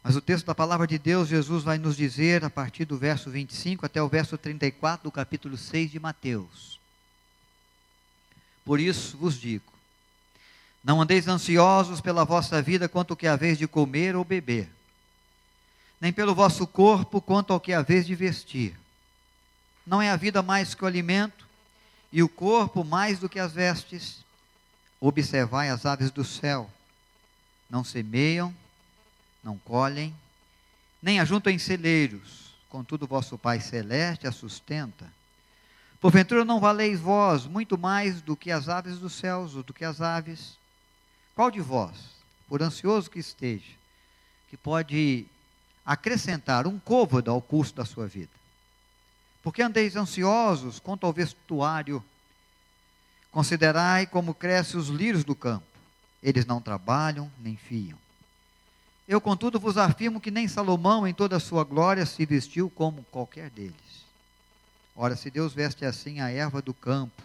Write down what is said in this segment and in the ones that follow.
Mas o texto da palavra de Deus, Jesus vai nos dizer, a partir do verso 25 até o verso 34 do capítulo 6 de Mateus. Por isso vos digo, não andeis ansiosos pela vossa vida quanto ao que haveis de comer ou beber, nem pelo vosso corpo quanto ao que haveis de vestir. Não é a vida mais que o alimento, e o corpo mais do que as vestes? Observai as aves do céu, não semeiam, não colhem, nem ajuntam em celeiros, contudo vosso Pai Celeste a sustenta. Porventura não valeis vós muito mais do que as aves dos céus, ou do que as aves? Qual de vós, por ansioso que esteja, que pode acrescentar um côvado ao curso da sua vida? Porque andeis ansiosos quanto ao vestuário? Considerai como crescem os lírios do campo. Eles não trabalham, nem fiam. Eu, contudo, vos afirmo que nem Salomão, em toda a sua glória, se vestiu como qualquer deles. Ora, se Deus veste assim a erva do campo,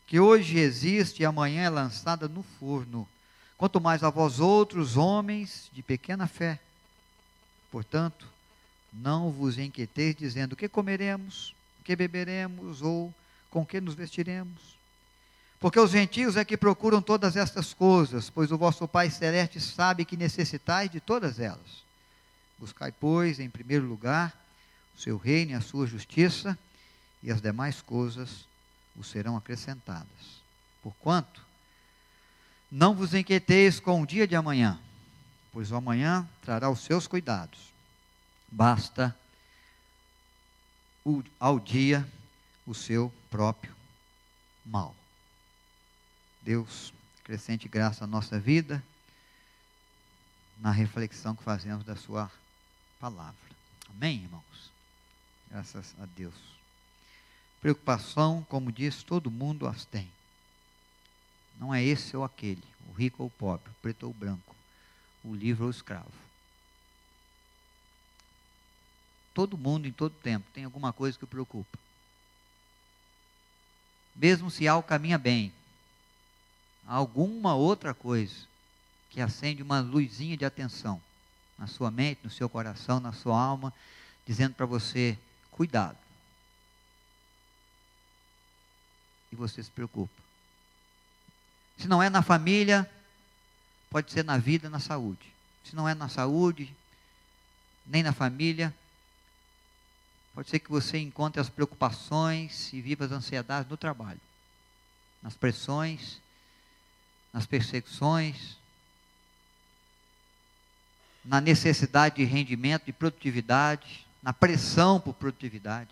que hoje existe e amanhã é lançada no forno, quanto mais a vós outros, homens de pequena fé. Portanto, não vos inquieteis dizendo: o que comeremos, o que beberemos, ou com que nos vestiremos? Porque os gentios é que procuram todas estas coisas, pois o vosso Pai Celeste sabe que necessitais de todas elas. Buscai, pois, em primeiro lugar, o seu reino e a sua justiça, e as demais coisas vos serão acrescentadas. Porquanto, não vos inquieteis com o dia de amanhã, pois o amanhã trará os seus cuidados. Basta ao dia o seu próprio mal. Deus acrescente graça à nossa vida, na reflexão que fazemos da sua palavra. Amém, irmãos? Graças a Deus. Preocupação, como diz, todo mundo as tem. Não é esse ou aquele, o rico ou o pobre, o preto ou o branco, o livre ou o escravo. Todo mundo, em todo tempo, tem alguma coisa que o preocupa. Mesmo se algo caminha bem, há alguma outra coisa que acende uma luzinha de atenção na sua mente, no seu coração, na sua alma, dizendo para você: cuidado. E você se preocupa. Se não é na família, pode ser na vida, na saúde. Se não é na saúde, nem na família, pode ser que você encontre as preocupações e viva as ansiedades no trabalho, nas pressões, nas perseguições, na necessidade de rendimento, de produtividade, na pressão por produtividade.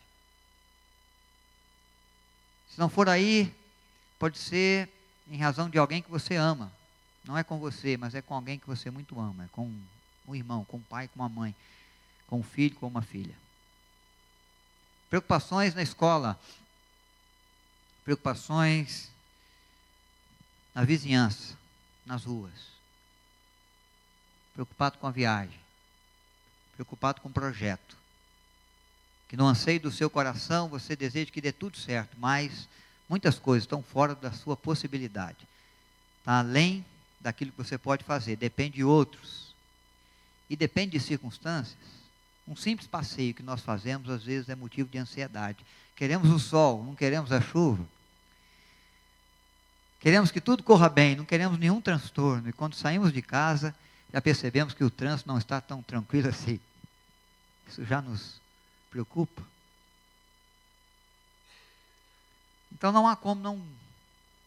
Se não for aí, pode ser em razão de alguém que você ama. Não é com você, mas é com alguém que você muito ama. É com um irmão, com um pai, com uma mãe, com um filho, com uma filha. Preocupações na escola. Preocupações na vizinhança, nas ruas. Preocupado com a viagem. Preocupado com o projeto. Que no anseio do seu coração você deseja que dê tudo certo, mas muitas coisas estão fora da sua possibilidade. Está além daquilo que você pode fazer, depende de outros. E depende de circunstâncias. Um simples passeio que nós fazemos, às vezes, é motivo de ansiedade. Queremos o sol, não queremos a chuva. Queremos que tudo corra bem, não queremos nenhum transtorno. E quando saímos de casa, já percebemos que o trânsito não está tão tranquilo assim. Isso já nos preocupa. Então não há como não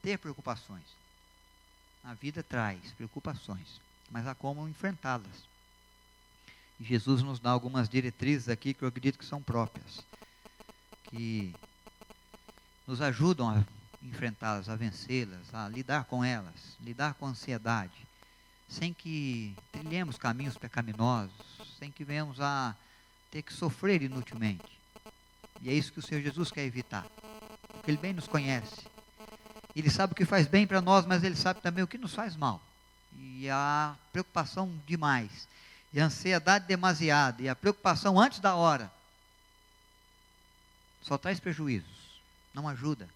ter preocupações. A vida traz preocupações, mas há como enfrentá-las. E Jesus nos dá algumas diretrizes aqui que eu acredito que são próprias, que nos ajudam a enfrentá-las, a vencê-las, a lidar com elas, lidar com a ansiedade, sem que trilhemos caminhos pecaminosos, sem que venhamos a ter que sofrer inutilmente. E é isso que o Senhor Jesus quer evitar, porque Ele bem nos conhece. Ele sabe o que faz bem para nós, mas Ele sabe também o que nos faz mal. E a preocupação demais, e a ansiedade demasiada, e a preocupação antes da hora, só traz prejuízos, não ajuda.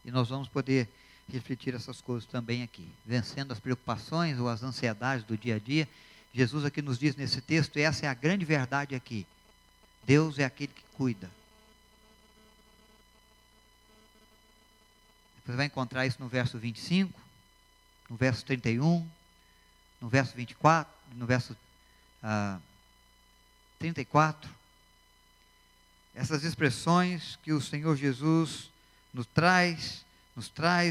E nós vamos poder refletir essas coisas também aqui, vencendo as preocupações ou as ansiedades do dia a dia, Jesus aqui nos diz nesse texto, e essa é a grande verdade aqui. Deus é aquele que cuida. Você vai encontrar isso no verso 25, no verso 31, no verso 24, no verso 34. Essas expressões que o Senhor Jesus nos traz,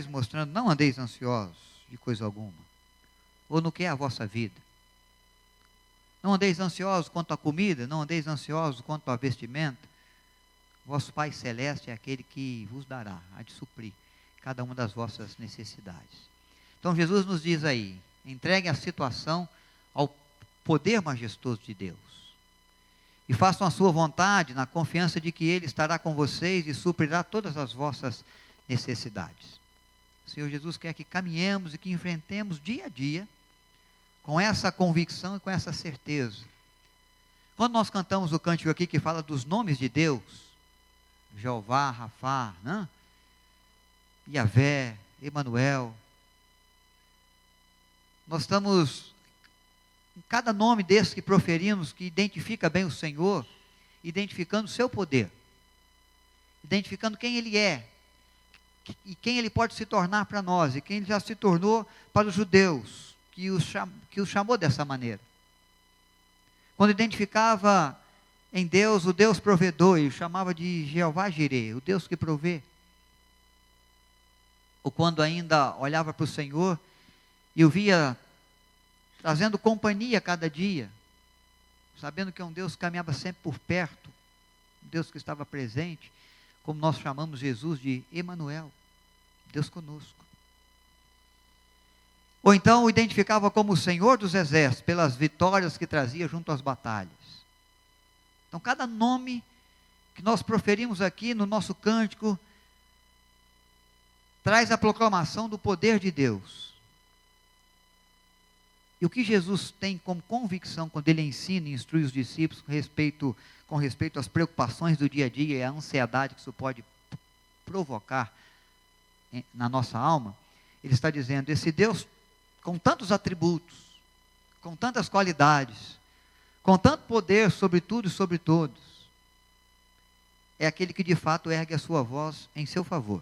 mostrando, não andeis ansiosos de coisa alguma, ou no que é a vossa vida. Não andeis ansiosos quanto à comida, não andeis ansiosos quanto à vestimenta. Vosso Pai Celeste é aquele que vos dará, a de suprir cada uma das vossas necessidades. Então Jesus nos diz aí, entreguem a situação ao poder majestoso de Deus. E façam a sua vontade na confiança de que Ele estará com vocês e suprirá todas as vossas necessidades. O Senhor Jesus quer que caminhemos e que enfrentemos dia a dia com essa convicção e com essa certeza. Quando nós cantamos o cântico aqui que fala dos nomes de Deus, Jeová, Rafá, né? Yavé, Emanuel, nós estamos, em cada nome desses que proferimos, que identifica bem o Senhor, identificando o seu poder, identificando quem Ele é, e quem Ele pode se tornar para nós, e quem Ele já se tornou para os judeus, que os chamou dessa maneira. Quando identificava em Deus o Deus provedor, e o chamava de Jeová Jireh, o Deus que provê. Ou quando ainda olhava para o Senhor e o via trazendo companhia a cada dia, sabendo que é um Deus que caminhava sempre por perto, um Deus que estava presente, como nós chamamos Jesus de Emanuel, Deus conosco. Ou então o identificava como o Senhor dos Exércitos, pelas vitórias que trazia junto às batalhas. Então cada nome que nós proferimos aqui no nosso cântico, traz a proclamação do poder de Deus. E o que Jesus tem como convicção quando Ele ensina e instrui os discípulos com respeito às preocupações do dia a dia e à ansiedade que isso pode provocar na nossa alma, Ele está dizendo, esse Deus com tantos atributos, com tantas qualidades, com tanto poder sobre tudo e sobre todos, é aquele que de fato ergue a sua voz em seu favor.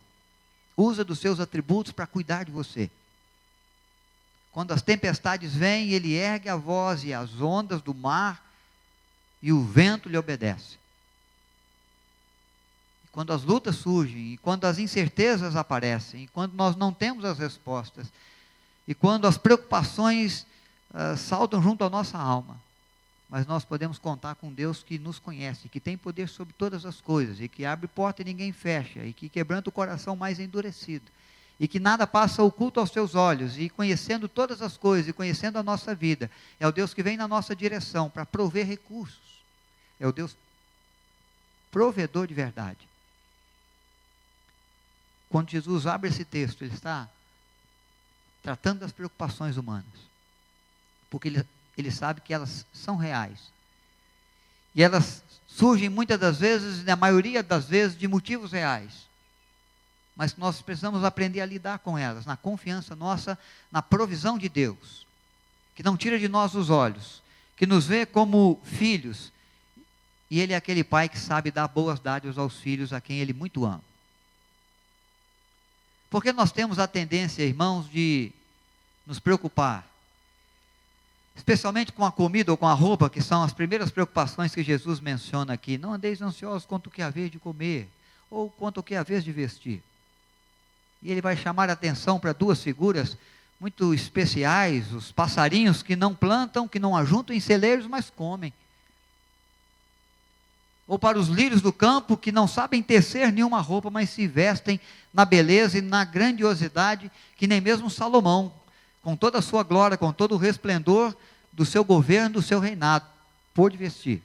Usa dos seus atributos para cuidar de você. Quando as tempestades vêm, Ele ergue a voz e as ondas do mar e o vento lhe obedece. E quando as lutas surgem, e quando as incertezas aparecem, e quando nós não temos as respostas, e quando as preocupações saltam junto à nossa alma, mas nós podemos contar com Deus que nos conhece, que tem poder sobre todas as coisas, e que abre porta e ninguém fecha, e que quebranta o coração mais endurecido, e que nada passa oculto aos seus olhos, e conhecendo todas as coisas, e conhecendo a nossa vida, é o Deus que vem na nossa direção para prover recursos, é o Deus provedor de verdade. Quando Jesus abre esse texto, Ele está tratando das preocupações humanas, porque Ele sabe que elas são reais. E elas surgem muitas das vezes, na maioria das vezes, de motivos reais. Mas nós precisamos aprender a lidar com elas, na confiança nossa, na provisão de Deus, que não tira de nós os olhos, que nos vê como filhos, e Ele é aquele Pai que sabe dar boas dádivas aos filhos a quem Ele muito ama. Porque nós temos a tendência, irmãos, de nos preocupar, especialmente com a comida ou com a roupa, que são as primeiras preocupações que Jesus menciona aqui. Não andeis ansiosos quanto o que haver de comer, ou quanto o que haver de vestir. E Ele vai chamar a atenção para duas figuras muito especiais, os passarinhos que não plantam, que não ajuntam em celeiros, mas comem. Ou para os lírios do campo, que não sabem tecer nenhuma roupa, mas se vestem na beleza e na grandiosidade que nem mesmo Salomão, com toda a sua glória, com todo o resplendor do seu governo, do seu reinado, pôde vestir.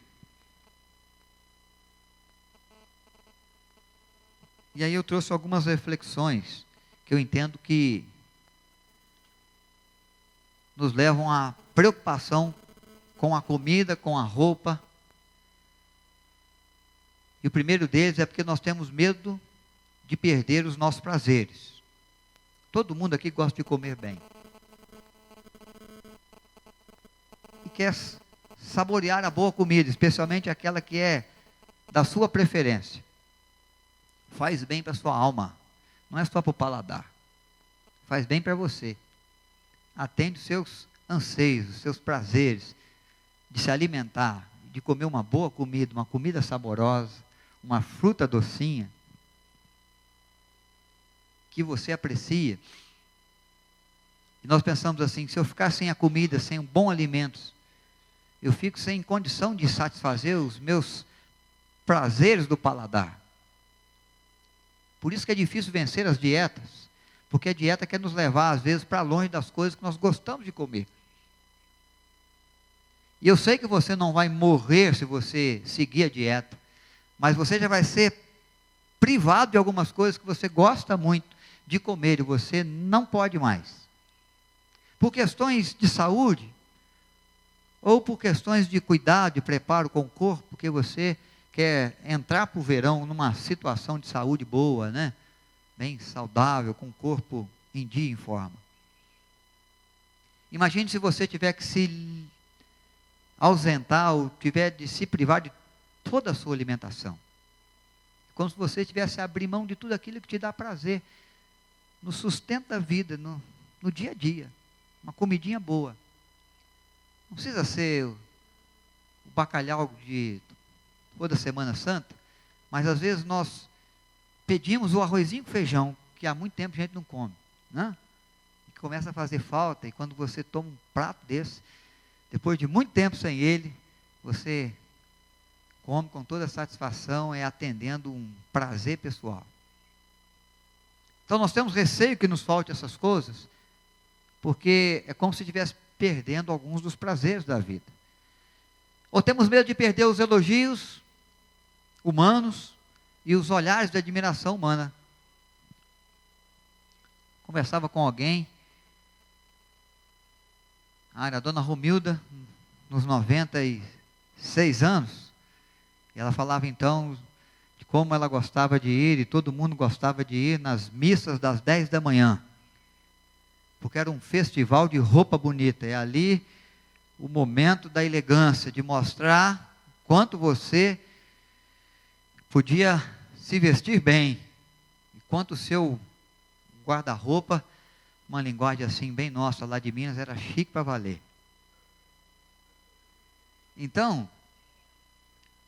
E aí eu trouxe algumas reflexões que eu entendo que nos levam à preocupação com a comida, com a roupa. E o primeiro deles é porque nós temos medo de perder os nossos prazeres. Todo mundo aqui gosta de comer bem. E quer saborear a boa comida, especialmente aquela que é da sua preferência. Faz bem para a sua alma, não é só para o paladar. Faz bem para você. Atende os seus anseios, os seus prazeres de se alimentar, de comer uma boa comida, uma comida saborosa, uma fruta docinha, que você aprecia. E nós pensamos assim, se eu ficar sem a comida, sem um bom alimento, eu fico sem condição de satisfazer os meus prazeres do paladar. Por isso que é difícil vencer as dietas, porque a dieta quer nos levar, às vezes, para longe das coisas que nós gostamos de comer. E eu sei que você não vai morrer se você seguir a dieta, mas você já vai ser privado de algumas coisas que você gosta muito de comer e você não pode mais. Por questões de saúde, ou por questões de cuidado, de preparo com o corpo, porque você quer entrar para o verão numa situação de saúde boa, né? Bem saudável, com o corpo em dia, em forma. Imagine se você tiver que se ausentar, ou tiver de se privar de toda a sua alimentação. Como se você tivesse a abrir mão de tudo aquilo que te dá prazer, no sustento da vida, no dia a dia. Uma comidinha boa. Não precisa ser o bacalhau de toda Semana Santa, mas às vezes nós pedimos o arrozinho com feijão, que há muito tempo a gente não come, né? E começa a fazer falta, e quando você toma um prato desse, depois de muito tempo sem ele, você come com toda satisfação, atendendo um prazer pessoal. Então nós temos receio que nos falte essas coisas, porque é como se estivesse perdendo alguns dos prazeres da vida. Ou temos medo de perder os elogios humanos e os olhares de admiração humana. Conversava com alguém, era a dona Romilda, nos 96 anos, e ela falava então de como ela gostava de ir, e todo mundo gostava de ir nas missas das 10 da manhã, porque era um festival de roupa bonita, é ali o momento da elegância, de mostrar quanto você podia se vestir bem, enquanto o seu guarda-roupa, uma linguagem assim bem nossa lá de Minas, era chique para valer. Então,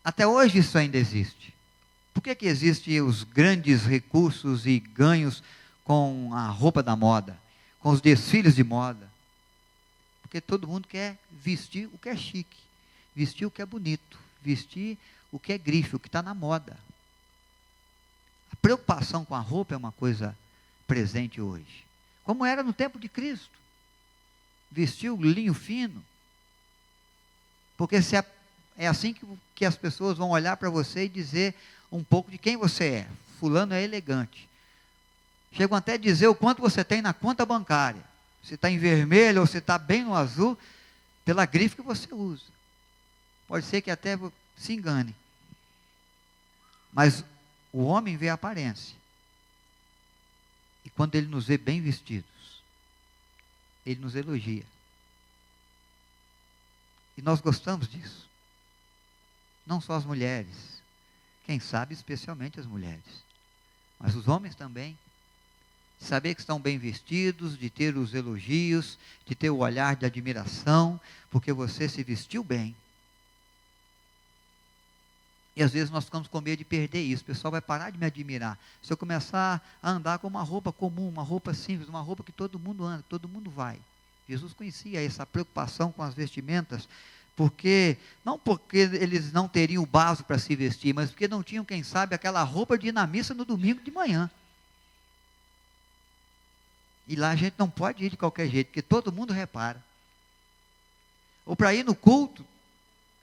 até hoje isso ainda existe. Por que existem os grandes recursos e ganhos com a roupa da moda, com os desfiles de moda? Porque todo mundo quer vestir o que é chique, vestir o que é bonito, vestir o que é grife, o que está na moda. A preocupação com a roupa é uma coisa presente hoje, como era no tempo de Cristo. Vestir o linho fino, porque se é assim que as pessoas vão olhar para você e dizer um pouco de quem você é. Fulano é elegante. Chegam até a dizer o quanto você tem na conta bancária. Se está em vermelho ou se está bem no azul, pela grife que você usa. Pode ser que até se engane. Mas o homem vê a aparência. E quando ele nos vê bem vestidos, ele nos elogia. E nós gostamos disso. Não só as mulheres, quem sabe especialmente as mulheres, mas os homens também. De saber que estão bem vestidos, de ter os elogios, de ter o olhar de admiração, porque você se vestiu bem. E às vezes nós ficamos com medo de perder isso. O pessoal vai parar de me admirar. Se eu começar a andar com uma roupa comum, uma roupa simples, uma roupa que todo mundo anda, que todo mundo vai. Jesus conhecia essa preocupação com as vestimentas, não porque eles não teriam o básico para se vestir, mas porque não tinham, quem sabe, aquela roupa de ir na missa no domingo de manhã. E lá a gente não pode ir de qualquer jeito, porque todo mundo repara. Ou para ir no culto,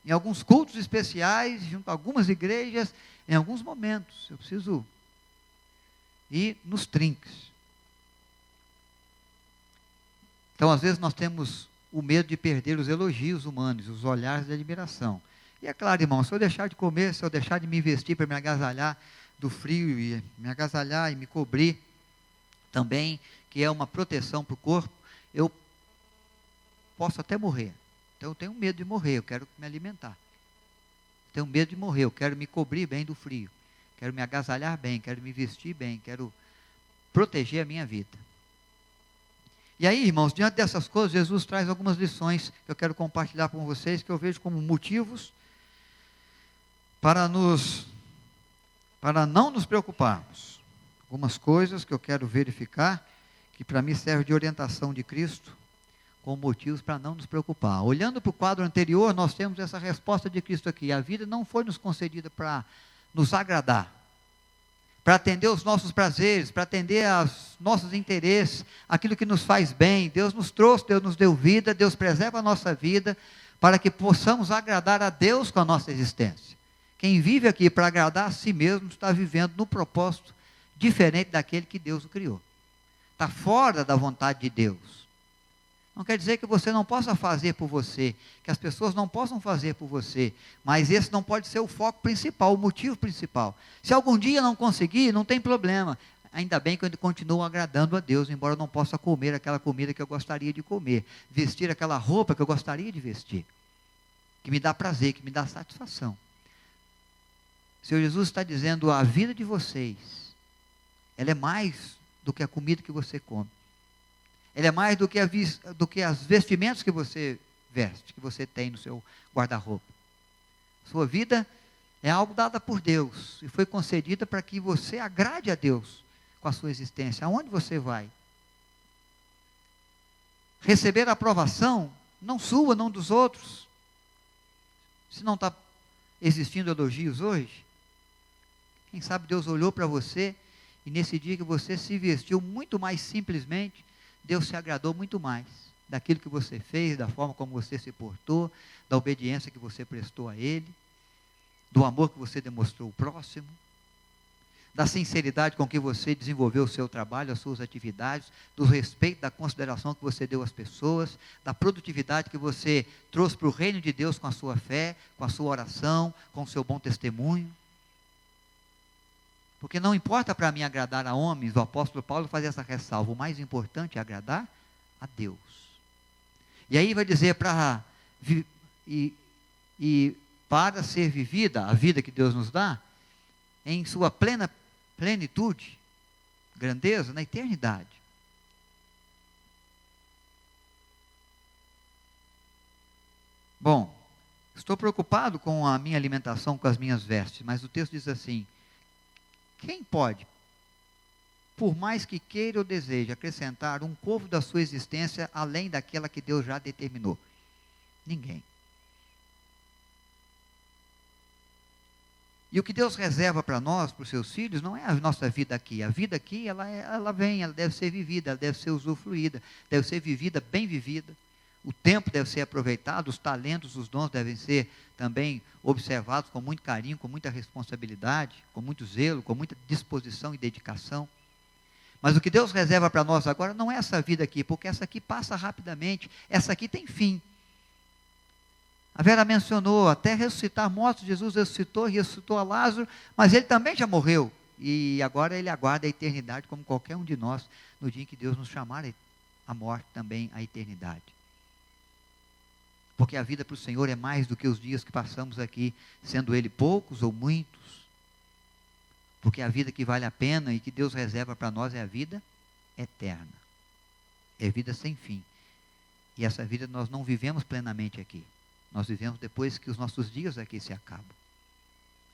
em alguns cultos especiais, junto a algumas igrejas, em alguns momentos, eu preciso ir nos trinques. Então, às vezes, nós temos o medo de perder os elogios humanos, os olhares de admiração. E é claro, irmão, se eu deixar de comer, se eu deixar de me vestir para me agasalhar do frio, e me agasalhar e me cobrir também, que é uma proteção para o corpo, eu posso até morrer. Então eu tenho medo de morrer, eu quero me alimentar. Tenho medo de morrer, eu quero me cobrir bem do frio. Quero me agasalhar bem, quero me vestir bem, quero proteger a minha vida. E aí, irmãos, diante dessas coisas, Jesus traz algumas lições que eu quero compartilhar com vocês, que eu vejo como motivos para não nos preocuparmos. Algumas coisas que eu quero verificar, que para mim serve de orientação de Cristo, com motivos para não nos preocupar. Olhando para o quadro anterior, nós temos essa resposta de Cristo aqui. A vida não foi nos concedida para nos agradar, para atender os nossos prazeres, para atender aos nossos interesses, aquilo que nos faz bem. Deus nos trouxe, Deus nos deu vida, Deus preserva a nossa vida, para que possamos agradar a Deus com a nossa existência. Quem vive aqui para agradar a si mesmo, está vivendo no propósito diferente daquele que Deus o criou. Está fora da vontade de Deus. Não quer dizer que você não possa fazer por você, que as pessoas não possam fazer por você, mas esse não pode ser o foco principal, o motivo principal. Se algum dia não conseguir, não tem problema. Ainda bem que eu continuo agradando a Deus, embora eu não possa comer aquela comida que eu gostaria de comer, vestir aquela roupa que eu gostaria de vestir, que me dá prazer, que me dá satisfação. O Senhor Jesus está dizendo, a vida de vocês, ela é mais do que a comida que você come. Ela é mais do que as vestimentas que você veste, que você tem no seu guarda-roupa. Sua vida é algo dado por Deus e foi concedida para que você agrade a Deus com a sua existência. Aonde você vai? Receber a aprovação, não sua, não dos outros. Se não está existindo elogios hoje, quem sabe Deus olhou para você e nesse dia que você se vestiu muito mais simplesmente, Deus se agradou muito mais daquilo que você fez, da forma como você se portou, da obediência que você prestou a Ele, do amor que você demonstrou ao próximo, da sinceridade com que você desenvolveu o seu trabalho, as suas atividades, do respeito, da consideração que você deu às pessoas, da produtividade que você trouxe para o reino de Deus com a sua fé, com a sua oração, com o seu bom testemunho. Porque não importa para mim agradar a homens, o apóstolo Paulo faz essa ressalva, o mais importante é agradar a Deus. E aí vai dizer para ser vivida a vida que Deus nos dá, em sua plenitude, grandeza, na eternidade. Bom, estou preocupado com a minha alimentação, com as minhas vestes, mas o texto diz assim, quem pode, por mais que queira ou deseje, acrescentar um pouco da sua existência além daquela que Deus já determinou? Ninguém. E o que Deus reserva para nós, para os seus filhos, não é a nossa vida aqui. A vida aqui, ela vem, ela deve ser vivida, ela deve ser usufruída, deve ser vivida, bem vivida. O tempo deve ser aproveitado, os talentos, os dons devem ser também observados com muito carinho, com muita responsabilidade, com muito zelo, com muita disposição e dedicação. Mas o que Deus reserva para nós agora não é essa vida aqui, porque essa aqui passa rapidamente, essa aqui tem fim. A Vera mencionou, até ressuscitar mortos, Jesus ressuscitou a Lázaro, mas ele também já morreu. E agora ele aguarda a eternidade, como qualquer um de nós, no dia em que Deus nos chamar a morte também, a eternidade. Porque a vida para o Senhor é mais do que os dias que passamos aqui, sendo ele poucos ou muitos. Porque a vida que vale a pena e que Deus reserva para nós é a vida eterna. É vida sem fim. E essa vida nós não vivemos plenamente aqui. Nós vivemos depois que os nossos dias aqui se acabam.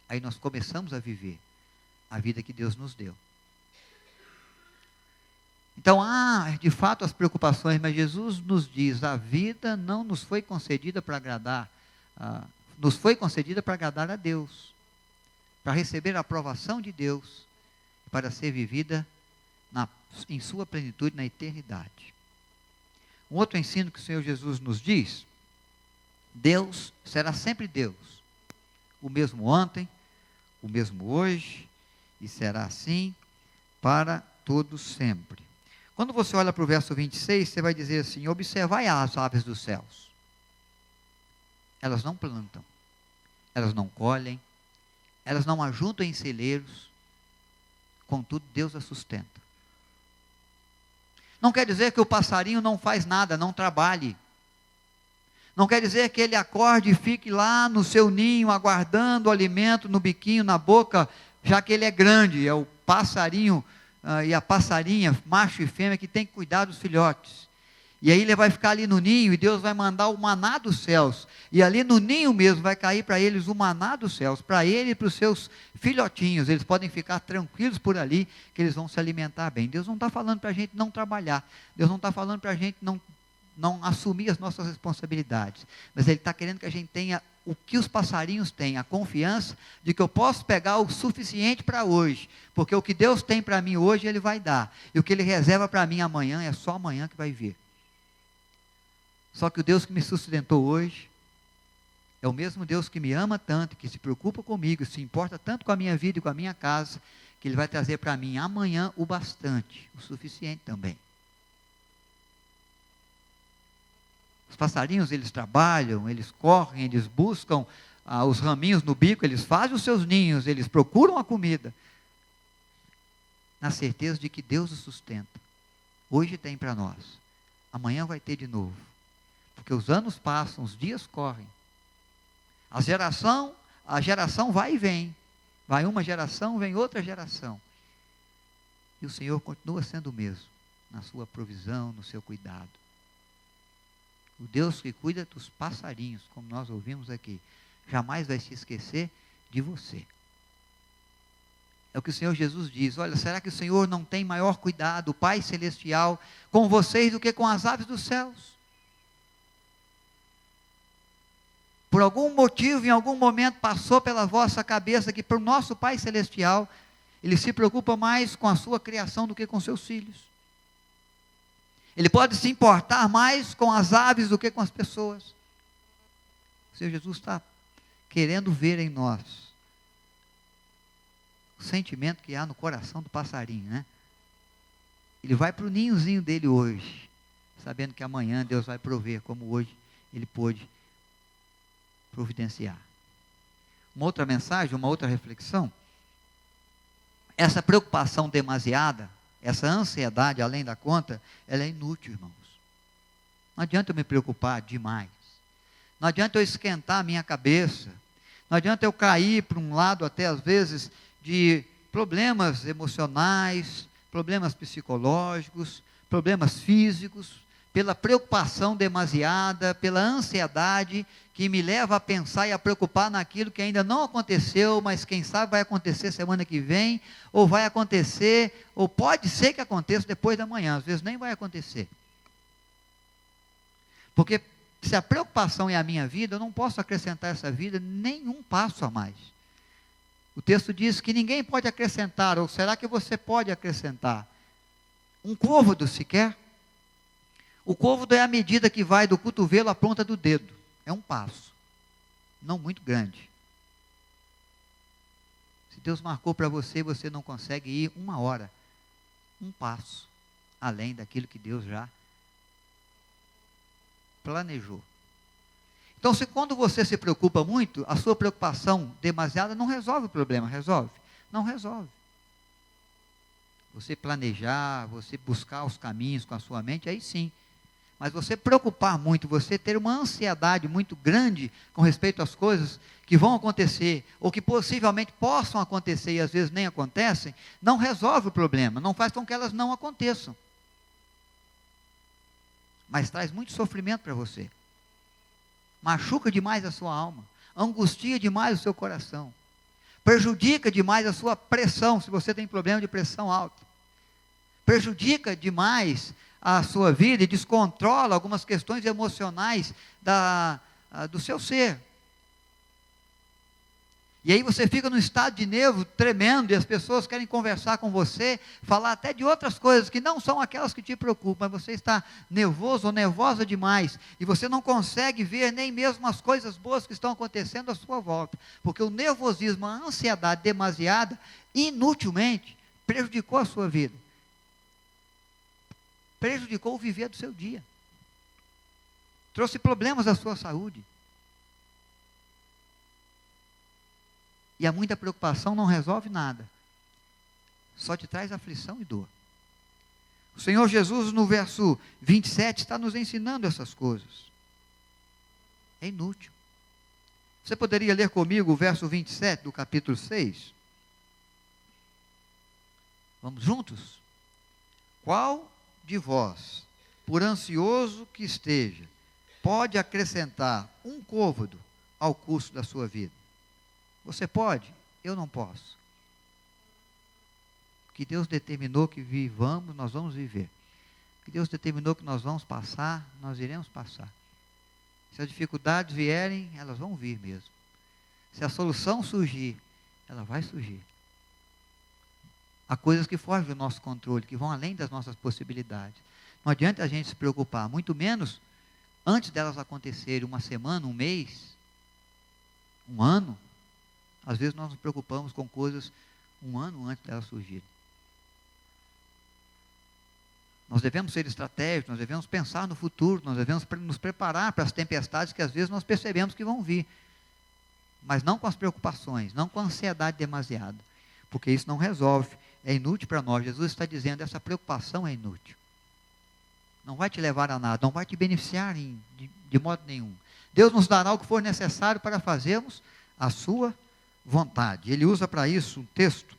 Aí nós começamos a viver a vida que Deus nos deu. Então, de fato, as preocupações, mas Jesus nos diz, a vida não nos foi concedida para agradar, nos foi concedida para agradar a Deus, para receber a aprovação de Deus, para ser vivida em sua plenitude na eternidade. Um outro ensino que o Senhor Jesus nos diz, Deus será sempre Deus, o mesmo ontem, o mesmo hoje, e será assim para todos sempre. Quando você olha para o verso 26, você vai dizer assim, observai as aves dos céus. Elas não plantam, elas não colhem, elas não ajuntam em celeiros, contudo Deus as sustenta. Não quer dizer que o passarinho não faz nada, não trabalhe. Não quer dizer que ele acorde e fique lá no seu ninho, aguardando o alimento no biquinho, na boca, já que ele é grande, é o passarinho e a passarinha, macho e fêmea, que tem que cuidar dos filhotes. E aí ele vai ficar ali no ninho, e Deus vai mandar o maná dos céus, e ali no ninho mesmo vai cair para eles o maná dos céus, para ele e para os seus filhotinhos. Eles podem ficar tranquilos por ali, que eles vão se alimentar bem. Deus não está falando para a gente não trabalhar, Deus não está falando para a gente não assumir as nossas responsabilidades, mas Ele está querendo que a gente tenha o que os passarinhos têm, a confiança de que eu posso pegar o suficiente para hoje, porque o que Deus tem para mim hoje, Ele vai dar, e o que Ele reserva para mim amanhã, é só amanhã que vai vir. Só que o Deus que me sustentou hoje, é o mesmo Deus que me ama tanto, que se preocupa comigo, se importa tanto com a minha vida e com a minha casa, que Ele vai trazer para mim amanhã o bastante, o suficiente também. Os passarinhos, eles trabalham, eles correm, eles buscam os raminhos no bico, eles fazem os seus ninhos, eles procuram a comida, na certeza de que Deus os sustenta. Hoje tem para nós, amanhã vai ter de novo, porque os anos passam, os dias correm, a geração vai e vem, vai uma geração, vem outra geração, e o Senhor continua sendo o mesmo, na sua provisão, no seu cuidado. O Deus que cuida dos passarinhos, como nós ouvimos aqui, jamais vai se esquecer de você. É o que o Senhor Jesus diz. Olha, será que o Senhor não tem maior cuidado, o Pai Celestial, com vocês do que com as aves dos céus? Por algum motivo, em algum momento, passou pela vossa cabeça que para o nosso Pai Celestial, Ele se preocupa mais com a sua criação do que com seus filhos. Ele pode se importar mais com as aves do que com as pessoas. O Senhor Jesus está querendo ver em nós o sentimento que há no coração do passarinho, né? Ele vai para o ninhozinho dele hoje, sabendo que amanhã Deus vai prover, como hoje Ele pôde providenciar. Uma outra mensagem, uma outra reflexão. Essa preocupação demasiada, essa ansiedade além da conta, ela é inútil, irmãos. Não adianta eu me preocupar demais. Não adianta eu esquentar a minha cabeça. Não adianta eu cair para um lado, até às vezes, de problemas emocionais, problemas psicológicos, problemas físicos, pela preocupação demasiada, pela ansiedade que me leva a pensar e a preocupar naquilo que ainda não aconteceu, mas quem sabe vai acontecer semana que vem, ou vai acontecer, ou pode ser que aconteça depois da manhã, às vezes nem vai acontecer. Porque se a preocupação é a minha vida, eu não posso acrescentar essa vida nenhum passo a mais. O texto diz que ninguém pode acrescentar, ou será que você pode acrescentar? Um côvado sequer? O côvado é a medida que vai do cotovelo à ponta do dedo. É um passo, não muito grande. Se Deus marcou para você, você não consegue ir 1 hora, um passo, além daquilo que Deus já planejou. Então, quando você se preocupa muito, a sua preocupação demasiada não resolve o problema, resolve? Não resolve. Você planejar, você buscar os caminhos com a sua mente, aí sim. Mas você preocupar muito, você ter uma ansiedade muito grande com respeito às coisas que vão acontecer, ou que possivelmente possam acontecer e às vezes nem acontecem, não resolve o problema, não faz com que elas não aconteçam. Mas traz muito sofrimento para você. Machuca demais a sua alma, angustia demais o seu coração, prejudica demais a sua pressão, se você tem problema de pressão alta, prejudica demais a sua vida e descontrola algumas questões emocionais do seu ser. E aí você fica num estado de nervo tremendo, e as pessoas querem conversar com você, falar até de outras coisas que não são aquelas que te preocupam, mas você está nervoso ou nervosa demais, e você não consegue ver nem mesmo as coisas boas que estão acontecendo à sua volta, porque o nervosismo, a ansiedade demasiada, inutilmente, prejudicou a sua vida, prejudicou o viver do seu dia, trouxe problemas à sua saúde. E há muita preocupação, não resolve nada, só te traz aflição e dor. O Senhor Jesus, no verso 27, está nos ensinando essas coisas. É inútil. Você poderia ler comigo o verso 27 do capítulo 6? Vamos juntos? Qual de vós, por ansioso que esteja, pode acrescentar um côvado ao curso da sua vida? Você pode? Eu não posso. O que Deus determinou que vivamos, nós vamos viver. O que Deus determinou que nós vamos passar, nós iremos passar. Se as dificuldades vierem, elas vão vir mesmo. Se a solução surgir, ela vai surgir. Há coisas que fogem do nosso controle, que vão além das nossas possibilidades. Não adianta a gente se preocupar, muito menos antes delas acontecerem, uma semana, um mês, um ano. Às vezes nós nos preocupamos com coisas um ano antes delas surgirem. Nós devemos ser estratégicos, nós devemos pensar no futuro, nós devemos nos preparar para as tempestades que às vezes nós percebemos que vão vir. Mas não com as preocupações, não com a ansiedade demasiada, porque isso não resolve, é inútil para nós. Jesus está dizendo, essa preocupação é inútil. Não vai te levar a nada, não vai te beneficiar de modo nenhum. Deus nos dará o que for necessário para fazermos a sua vontade. Ele usa para isso um texto,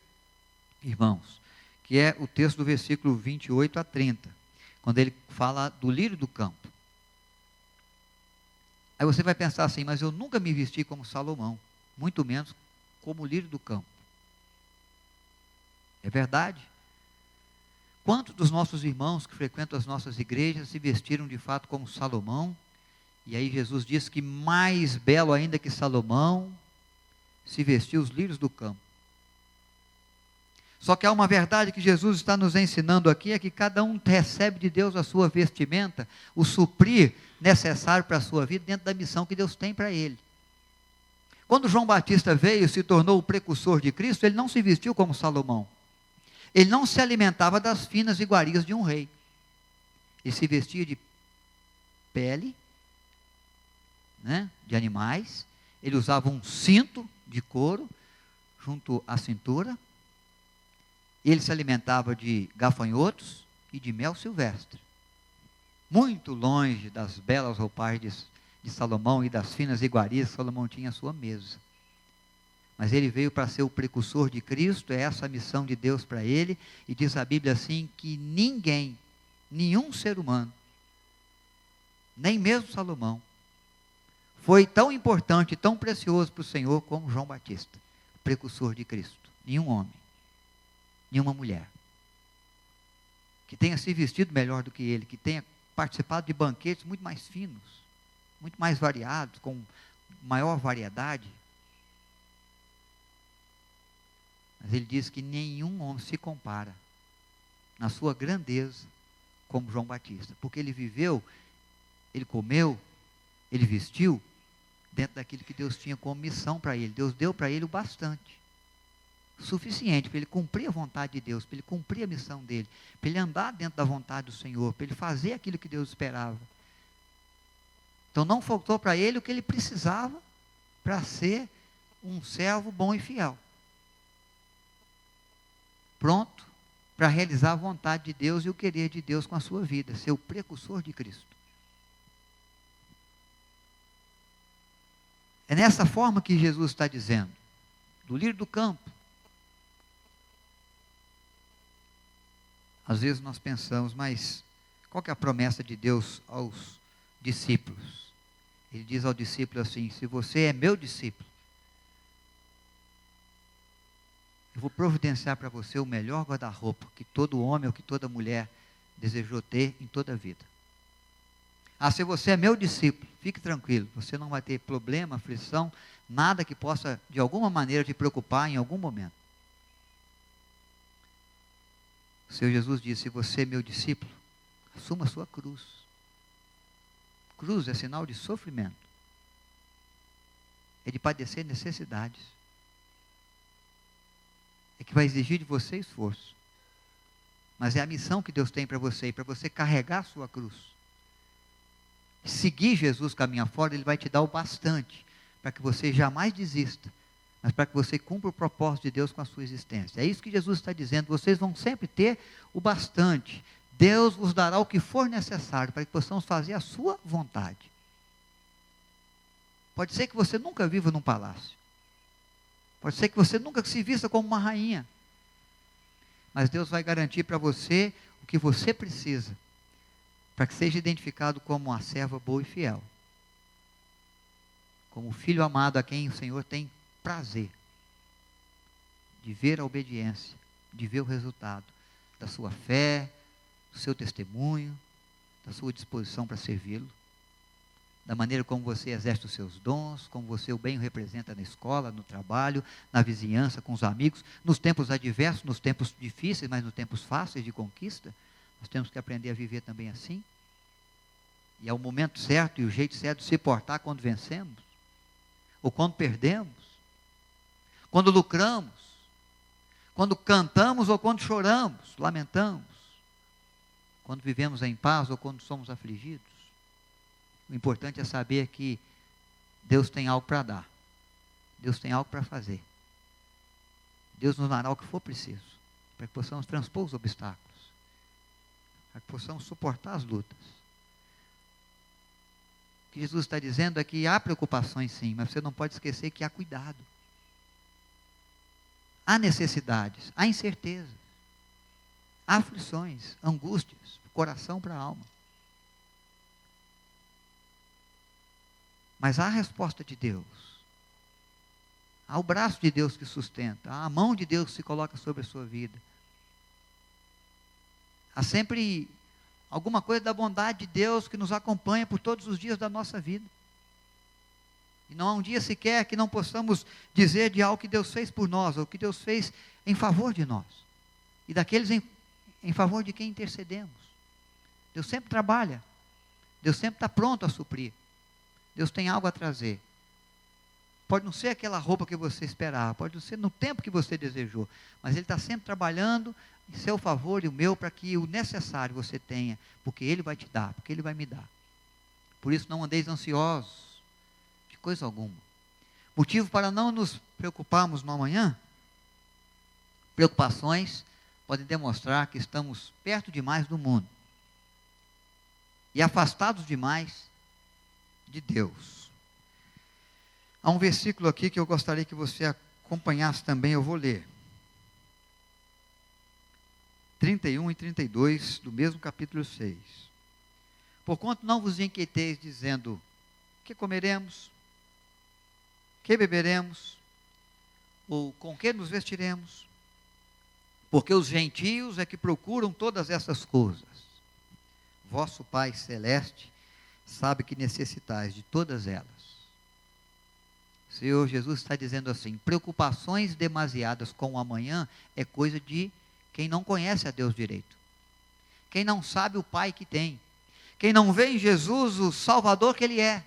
irmãos, que é o texto do versículo 28 a 30, quando ele fala do lírio do campo. Aí você vai pensar assim, mas eu nunca me vesti como Salomão, muito menos como o lírio do campo. É verdade? Quantos dos nossos irmãos que frequentam as nossas igrejas se vestiram de fato como Salomão? E aí Jesus diz que mais belo ainda que Salomão se vestiu os lírios do campo. Só que há uma verdade que Jesus está nos ensinando aqui, é que cada um recebe de Deus a sua vestimenta, o suprir necessário para a sua vida, dentro da missão que Deus tem para ele. Quando João Batista veio e se tornou o precursor de Cristo, ele não se vestiu como Salomão. Ele não se alimentava das finas iguarias de um rei. Ele se vestia de pele, né, de animais. Ele usava um cinto de couro junto à cintura. Ele se alimentava de gafanhotos e de mel silvestre. Muito longe das belas roupagens de Salomão e das finas iguarias que Salomão tinha à sua mesa. Mas ele veio para ser o precursor de Cristo, é essa a missão de Deus para ele, e diz a Bíblia assim, que ninguém, nenhum ser humano, nem mesmo Salomão, foi tão importante, tão precioso para o Senhor como João Batista, o precursor de Cristo. Nenhum homem, nenhuma mulher, que tenha se vestido melhor do que ele, que tenha participado de banquetes muito mais finos, muito mais variados, com maior variedade. Mas ele diz que nenhum homem se compara na sua grandeza como João Batista, porque ele viveu, ele comeu, ele vestiu dentro daquilo que Deus tinha como missão para ele. Deus deu para ele o bastante, suficiente para ele cumprir a vontade de Deus, para ele cumprir a missão dele, para ele andar dentro da vontade do Senhor, para ele fazer aquilo que Deus esperava. Então não faltou para ele o que ele precisava para ser um servo bom e fiel, pronto para realizar a vontade de Deus e o querer de Deus com a sua vida, ser o precursor de Cristo. É nessa forma que Jesus está dizendo, do lírio do campo. Às vezes nós pensamos, mas qual que é a promessa de Deus aos discípulos? Ele diz ao discípulo assim, se você é meu discípulo, eu vou providenciar para você o melhor guarda-roupa que todo homem ou que toda mulher desejou ter em toda a vida. Ah, se você é meu discípulo, fique tranquilo, você não vai ter problema, aflição, nada que possa de alguma maneira te preocupar em algum momento. O Senhor Jesus disse, se você é meu discípulo, assuma a sua cruz. Cruz é sinal de sofrimento, é de padecer necessidades, é que vai exigir de você esforço, mas é a missão que Deus tem para você, e para você carregar a sua cruz, seguir Jesus caminho fora, Ele vai te dar o bastante, para que você jamais desista, mas para que você cumpra o propósito de Deus com a sua existência. É isso que Jesus está dizendo, vocês vão sempre ter o bastante, Deus vos dará o que for necessário, para que possamos fazer a sua vontade. Pode ser que você nunca viva num palácio. Pode ser que você nunca se vista como uma rainha. Mas Deus vai garantir para você o que você precisa, para que seja identificado como uma serva boa e fiel. Como o filho amado a quem o Senhor tem prazer de ver a obediência, de ver o resultado da sua fé, do seu testemunho, da sua disposição para servi-lo, da maneira como você exerce os seus dons, como você o bem o representa na escola, no trabalho, na vizinhança, com os amigos, nos tempos adversos, nos tempos difíceis, mas nos tempos fáceis de conquista. Nós temos que aprender a viver também assim. E é o momento certo e o jeito certo de se portar quando vencemos, ou quando perdemos, quando lucramos, quando cantamos ou quando choramos, lamentamos, quando vivemos em paz ou quando somos afligidos. O importante é saber que Deus tem algo para dar, Deus tem algo para fazer, Deus nos dará o que for preciso, para que possamos transpor os obstáculos, para que possamos suportar as lutas. O que Jesus está dizendo é que há preocupações sim, mas você não pode esquecer que há cuidado. Há necessidades, há incertezas, há aflições, angústias, coração para a alma. Mas há a resposta de Deus. Há o braço de Deus que sustenta, há a mão de Deus que se coloca sobre a sua vida. Há sempre alguma coisa da bondade de Deus que nos acompanha por todos os dias da nossa vida. E não há um dia sequer que não possamos dizer de algo que Deus fez por nós, ou que Deus fez em favor de nós. E daqueles em favor de quem intercedemos. Deus sempre trabalha. Deus sempre está pronto a suprir. Deus tem algo a trazer. Pode não ser aquela roupa que você esperava, pode não ser no tempo que você desejou, mas Ele está sempre trabalhando em seu favor e o meu, para que o necessário você tenha, porque Ele vai te dar, porque Ele vai me dar. Por isso não andeis ansiosos, de coisa alguma. Motivo para não nos preocuparmos no amanhã? Preocupações podem demonstrar que estamos perto demais do mundo e afastados demais de Deus. Há um versículo aqui que eu gostaria que você acompanhasse também, eu vou ler. 31 e 32 do mesmo capítulo 6. Porquanto não vos inquieteis dizendo, que comeremos, que beberemos, ou com que nos vestiremos? Porque os gentios é que procuram todas essas coisas. Vosso Pai Celeste sabe que necessitais de todas elas. O Senhor Jesus está dizendo assim, preocupações demasiadas com o amanhã é coisa de quem não conhece a Deus direito. Quem não sabe o Pai que tem. Quem não vê em Jesus o Salvador que Ele é.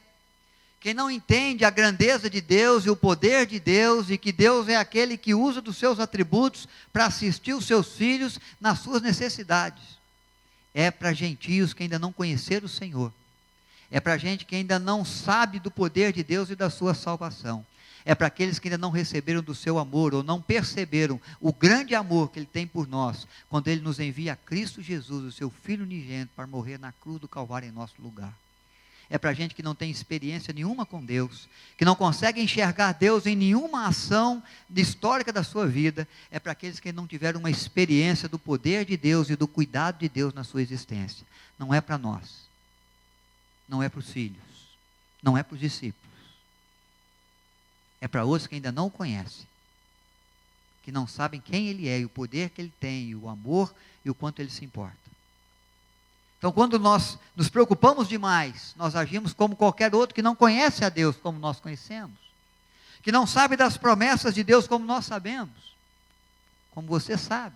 Quem não entende a grandeza de Deus e o poder de Deus, e que Deus é aquele que usa dos seus atributos para assistir os seus filhos nas suas necessidades. É para gentios que ainda não conheceram o Senhor. É para gente que ainda não sabe do poder de Deus e da sua salvação. É para aqueles que ainda não receberam do seu amor, ou não perceberam o grande amor que Ele tem por nós, quando Ele nos envia a Cristo Jesus, o seu Filho unigênito, para morrer na cruz do Calvário em nosso lugar. É para gente que não tem experiência nenhuma com Deus, que não consegue enxergar Deus em nenhuma ação histórica da sua vida. É para aqueles que não tiveram uma experiência do poder de Deus e do cuidado de Deus na sua existência. Não é para nós. Não é para os filhos, não é para os discípulos, é para outros que ainda não o conhecem, que não sabem quem Ele é, e o poder que Ele tem, e o amor, e o quanto Ele se importa. Então, quando nós nos preocupamos demais, nós agimos como qualquer outro que não conhece a Deus como nós conhecemos, que não sabe das promessas de Deus como nós sabemos, como você sabe.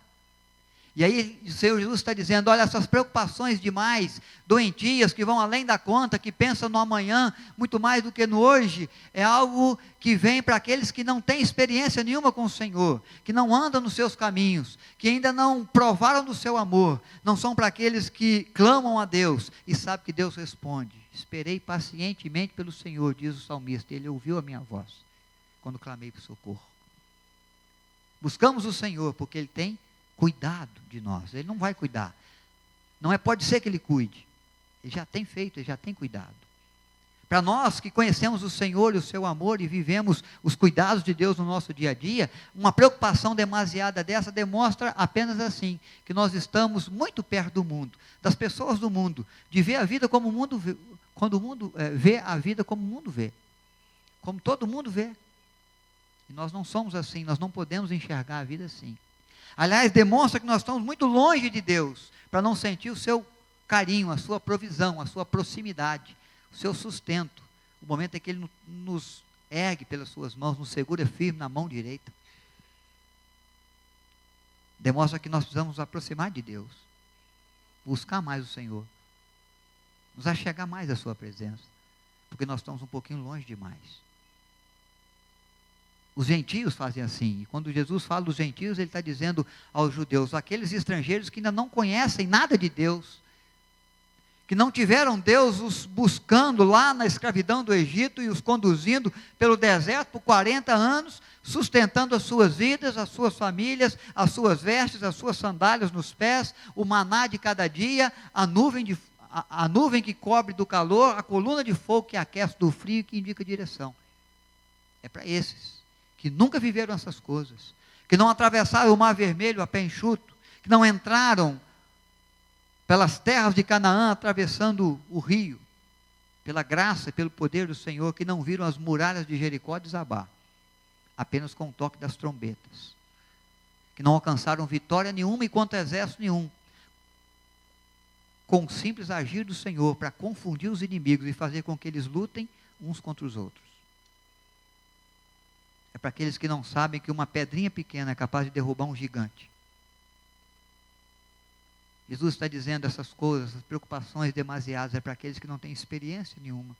E aí o Senhor Jesus está dizendo, olha, essas preocupações demais, doentias, que vão além da conta, que pensam no amanhã, muito mais do que no hoje, é algo que vem para aqueles que não têm experiência nenhuma com o Senhor, que não andam nos seus caminhos, que ainda não provaram do seu amor, não são para aqueles que clamam a Deus, e sabem que Deus responde. Esperei pacientemente pelo Senhor, diz o salmista, Ele ouviu a minha voz, quando clamei por socorro. Buscamos o Senhor, porque Ele tem cuidado de nós. Ele não vai cuidar. Não é, pode ser que Ele cuide. Ele já tem feito, Ele já tem cuidado. Para nós que conhecemos o Senhor e o seu amor e vivemos os cuidados de Deus no nosso dia a dia, uma preocupação demasiada dessa demonstra apenas assim, que nós estamos muito perto do mundo, das pessoas do mundo, de ver a vida como o mundo vê, quando o mundo vê a vida como o mundo vê, como todo mundo vê. E nós não somos assim, nós não podemos enxergar a vida assim. Aliás, demonstra que nós estamos muito longe de Deus, para não sentir o seu carinho, a sua provisão, a sua proximidade, o seu sustento, o momento em que Ele nos ergue pelas suas mãos, nos segura firme na mão direita. Demonstra que nós precisamos nos aproximar de Deus, buscar mais o Senhor, nos achegar mais à sua presença, porque nós estamos um pouquinho longe demais. Os gentios fazem assim, e quando Jesus fala dos gentios, Ele está dizendo aos judeus, aqueles estrangeiros que ainda não conhecem nada de Deus, que não tiveram Deus os buscando lá na escravidão do Egito e os conduzindo pelo deserto por 40 anos, sustentando as suas vidas, as suas famílias, as suas vestes, as suas sandálias nos pés, o maná de cada dia, a nuvem que cobre do calor, a coluna de fogo que aquece do frio e que indica a direção. É para esses que nunca viveram essas coisas, que não atravessaram o Mar Vermelho a pé enxuto, que não entraram pelas terras de Canaã, atravessando o rio, pela graça e pelo poder do Senhor, que não viram as muralhas de Jericó desabar, apenas com o toque das trombetas, que não alcançaram vitória nenhuma e contra exército nenhum, com o simples agir do Senhor, para confundir os inimigos e fazer com que eles lutem uns contra os outros. É para aqueles que não sabem que uma pedrinha pequena é capaz de derrubar um gigante. Jesus está dizendo essas coisas, essas preocupações demasiadas, é para aqueles que não têm experiência nenhuma,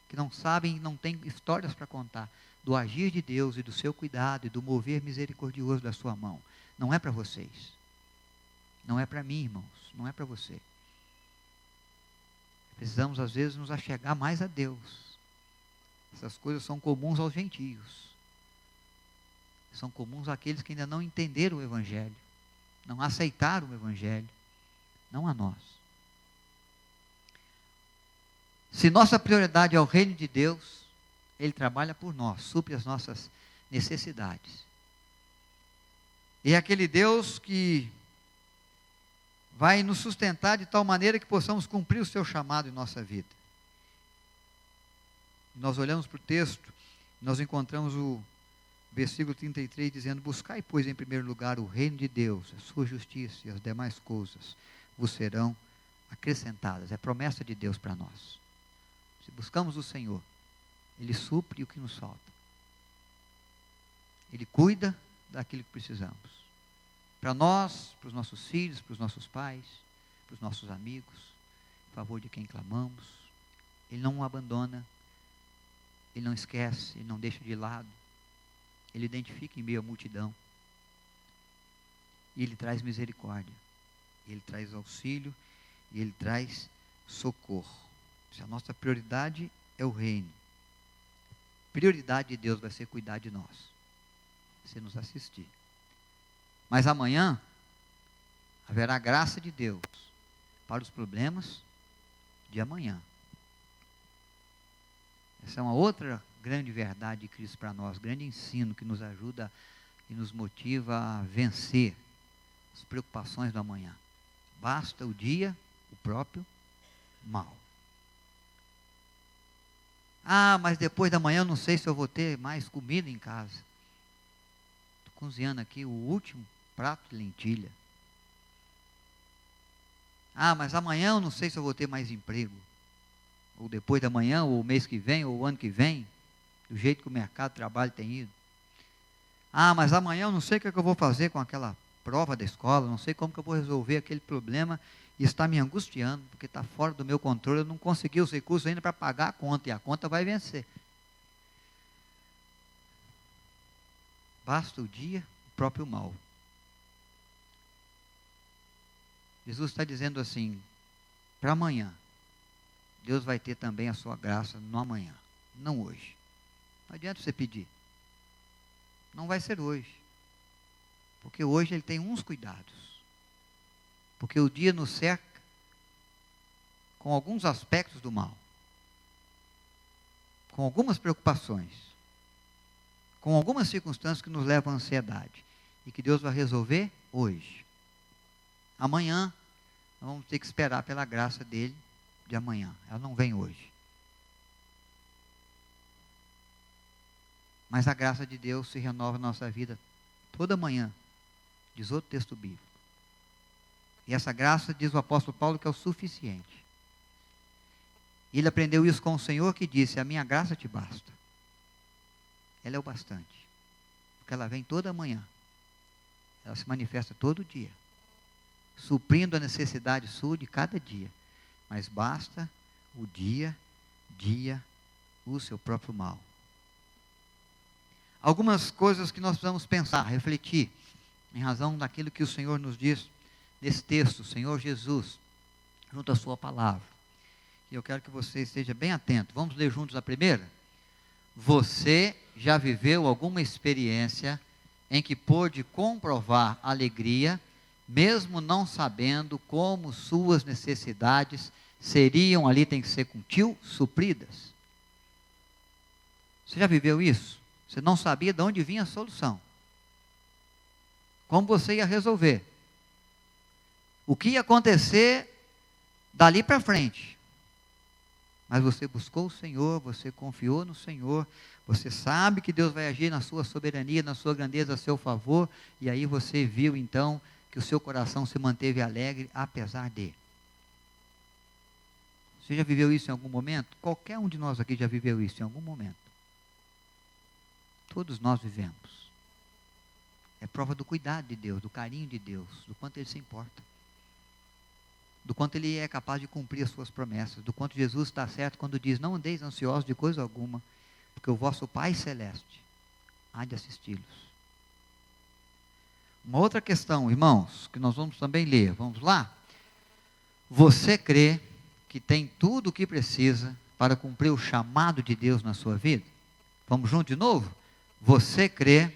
que não sabem, não têm histórias para contar, do agir de Deus e do seu cuidado e do mover misericordioso da sua mão. Não é para vocês. Não é para mim, irmãos. Não é para você. Precisamos, às vezes, nos achegar mais a Deus. Essas coisas são comuns aos gentios. São comuns àqueles que ainda não entenderam o Evangelho, não aceitaram o Evangelho. Não a nós. Se nossa prioridade é o reino de Deus, Ele trabalha por nós, supre as nossas necessidades. E é aquele Deus que vai nos sustentar de tal maneira que possamos cumprir o seu chamado em nossa vida. Nós olhamos para o texto, nós encontramos o versículo 33 dizendo, buscai, pois, em primeiro lugar o reino de Deus, a sua justiça e as demais coisas vos serão acrescentadas. É promessa de Deus para nós. Se buscamos o Senhor, Ele supre o que nos falta. Ele cuida daquilo que precisamos. Para nós, para os nossos filhos, para os nossos pais, para os nossos amigos, em favor de quem clamamos. Ele não o abandona, Ele não esquece, Ele não deixa de lado. Ele identifica em meio à multidão. E Ele traz misericórdia. Ele traz auxílio e Ele traz socorro. Se a nossa prioridade é o reino, prioridade de Deus vai ser cuidar de nós, vai ser nos assistir. Mas amanhã haverá graça de Deus para os problemas de amanhã. Essa é uma outra grande verdade de Cristo para nós, grande ensino que nos ajuda e nos motiva a vencer as preocupações do amanhã. Basta o dia, o próprio mal. Ah, mas depois da manhã eu não sei se eu vou ter mais comida em casa. Estou cozinhando aqui o último prato de lentilha. Ah, mas amanhã eu não sei se eu vou ter mais emprego. Ou depois da manhã, ou o mês que vem, ou o ano que vem, do jeito que o mercado de trabalho tem ido. Ah, mas amanhã eu não sei o que é que eu vou fazer com aquela prova da escola, não sei como que eu vou resolver aquele problema e está me angustiando, porque está fora do meu controle, eu não consegui os recursos ainda para pagar a conta, e a conta vai vencer. Basta o dia, o próprio mal. Jesus está dizendo assim, para amanhã, Deus vai ter também a sua graça no amanhã, não hoje. Não adianta você pedir. Não vai ser hoje. Porque hoje Ele tem uns cuidados. Porque o dia nos cerca com alguns aspectos do mal. com algumas preocupações, com algumas circunstâncias que nos levam à ansiedade, e que Deus vai resolver hoje. Amanhã, nós vamos ter que esperar pela graça dele de amanhã. Ela não vem hoje. Mas a graça de Deus se renova na nossa vida toda manhã, diz outro texto bíblico. E essa graça, diz o apóstolo Paulo, que é o suficiente. E ele aprendeu isso com o Senhor, que disse: a minha graça te basta. Ela é o bastante. Porque ela vem toda manhã. Ela se manifesta todo dia, suprindo a necessidade sua de cada dia. Mas basta o dia o seu próprio mal. Algumas coisas que nós precisamos pensar, refletir, em razão daquilo que o Senhor nos diz nesse texto, o Senhor Jesus, junto à sua palavra. E eu quero que você esteja bem atento. Vamos ler juntos a primeira? Você já viveu alguma experiência em que pôde comprovar alegria, mesmo não sabendo como suas necessidades seriam, ali tem que ser com tio, supridas? Você já viveu isso? Você não sabia de onde vinha a solução. Como você ia resolver. O que ia acontecer dali para frente. Mas você buscou o Senhor, você confiou no Senhor, você sabe que Deus vai agir na sua soberania, na sua grandeza a seu favor, e aí você viu então que o seu coração se manteve alegre apesar de. Você já viveu isso em algum momento? Qualquer um de nós aqui já viveu isso em algum momento. Todos nós vivemos. É prova do cuidado de Deus, do carinho de Deus, do quanto Ele se importa. Do quanto Ele é capaz de cumprir as suas promessas, do quanto Jesus está certo quando diz: não andeis ansiosos de coisa alguma, porque o vosso Pai Celeste há de assisti-los. Uma outra questão, irmãos, que nós vamos também ler, vamos lá? Você crê que tem tudo o que precisa para cumprir o chamado de Deus na sua vida? Vamos junto de novo? Você crê?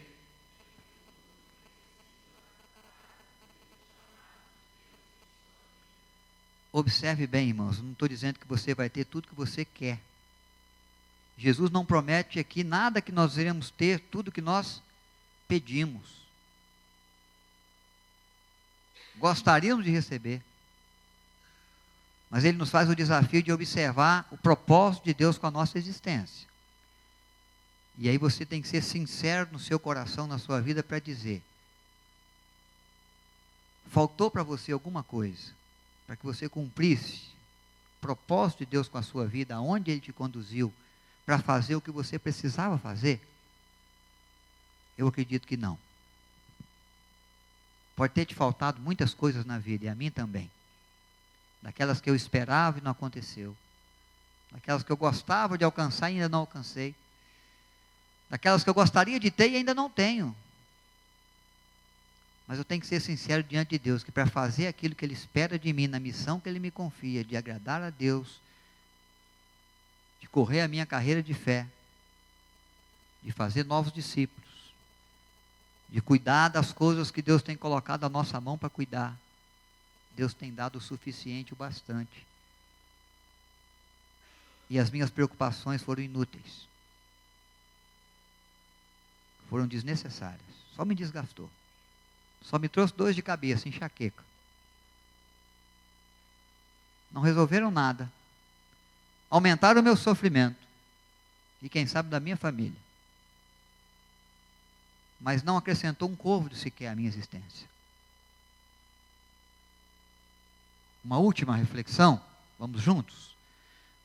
Observe bem, irmãos, eu não estou dizendo que você vai ter tudo que você quer. Jesus não promete aqui nada que nós iremos ter, tudo que nós pedimos. Gostaríamos de receber. Mas Ele nos faz o desafio de observar o propósito de Deus com a nossa existência. E aí você tem que ser sincero no seu coração, na sua vida, para dizer: faltou para você alguma coisa, para que você cumprisse o propósito de Deus com a sua vida, aonde Ele te conduziu, para fazer o que você precisava fazer? Eu acredito que não. Pode ter te faltado muitas coisas na vida, e a mim também. Daquelas que eu esperava e não aconteceu. Daquelas que eu gostava de alcançar e ainda não alcancei. Daquelas que eu gostaria de ter e ainda não tenho. Mas eu tenho que ser sincero diante de Deus, que para fazer aquilo que Ele espera de mim, na missão que Ele me confia, de agradar a Deus, de correr a minha carreira de fé, de fazer novos discípulos, de cuidar das coisas que Deus tem colocado à nossa mão para cuidar, Deus tem dado o suficiente, o bastante. E as minhas preocupações foram inúteis. Foram desnecessárias. Só me desgastou. Só me trouxe dores de cabeça, enxaqueca. Não resolveram nada. Aumentaram o meu sofrimento. E quem sabe da minha família. Mas não acrescentou um côvado sequer à minha existência. Uma última reflexão. Vamos juntos?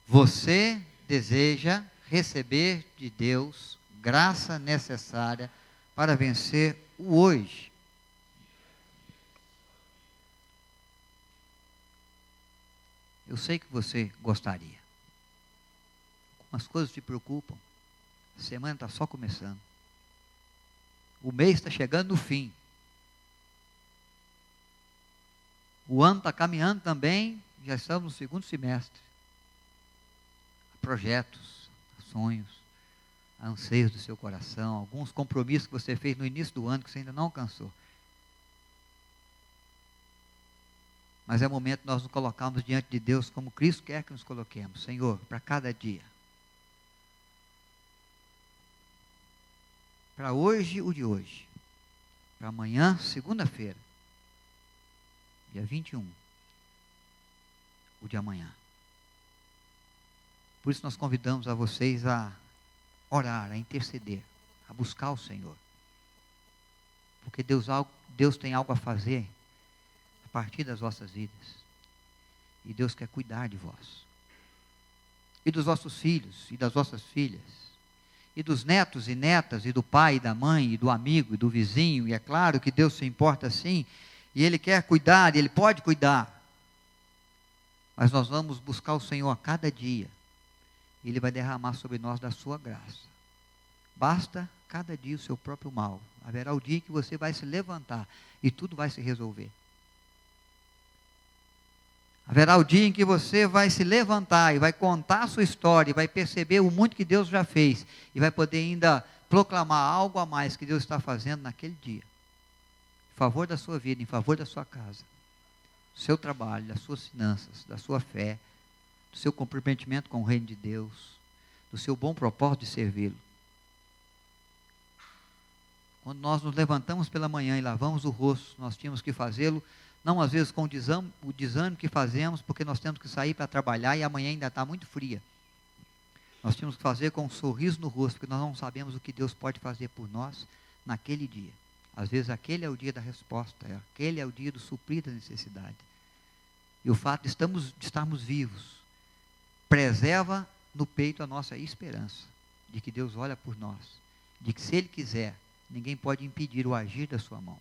Você deseja receber de Deus graça necessária para vencer o hoje. Eu sei que você gostaria. Algumas coisas te preocupam. A semana está só começando. O mês está chegando no fim. O ano está caminhando também, já estamos no segundo semestre. Há projetos, sonhos, anseios do seu coração, alguns compromissos que você fez no início do ano que você ainda não alcançou. Mas é momento de nós nos colocarmos diante de Deus como Cristo quer que nos coloquemos. Senhor, para cada dia, para hoje o de hoje, para amanhã, segunda-feira, dia 21, o de amanhã. Por isso nós convidamos a vocês a orar, a interceder, a buscar o Senhor. Porque Deus tem algo a fazer a partir das vossas vidas. E Deus quer cuidar de vós. E dos vossos filhos, e das vossas filhas. E dos netos e netas, e do pai, e da mãe, e do amigo, e do vizinho. E é claro que Deus se importa sim. E Ele quer cuidar, e Ele pode cuidar. Mas nós vamos buscar o Senhor a cada dia. E Ele vai derramar sobre nós da sua graça. Basta cada dia o seu próprio mal. Haverá o dia em que você vai se levantar e tudo vai se resolver. Haverá o dia em que você vai se levantar e vai contar a sua história, e vai perceber o muito que Deus já fez, e vai poder ainda proclamar algo a mais que Deus está fazendo naquele dia. Em favor da sua vida, em favor da sua casa, do seu trabalho, das suas finanças, da sua fé, do seu comprometimento com o reino de Deus, do seu bom propósito de servi-lo. Quando nós nos levantamos pela manhã e lavamos o rosto, nós tínhamos que fazê-lo, não às vezes com o desânimo que fazemos, porque nós temos que sair para trabalhar e amanhã ainda está muito fria. Nós tínhamos que fazer com um sorriso no rosto, porque nós não sabemos o que Deus pode fazer por nós naquele dia. Às vezes aquele é o dia da resposta, aquele é o dia do suprir da necessidade. E o fato de estarmos vivos, preserva no peito a nossa esperança, de que Deus olha por nós, de que se Ele quiser, ninguém pode impedir o agir da sua mão.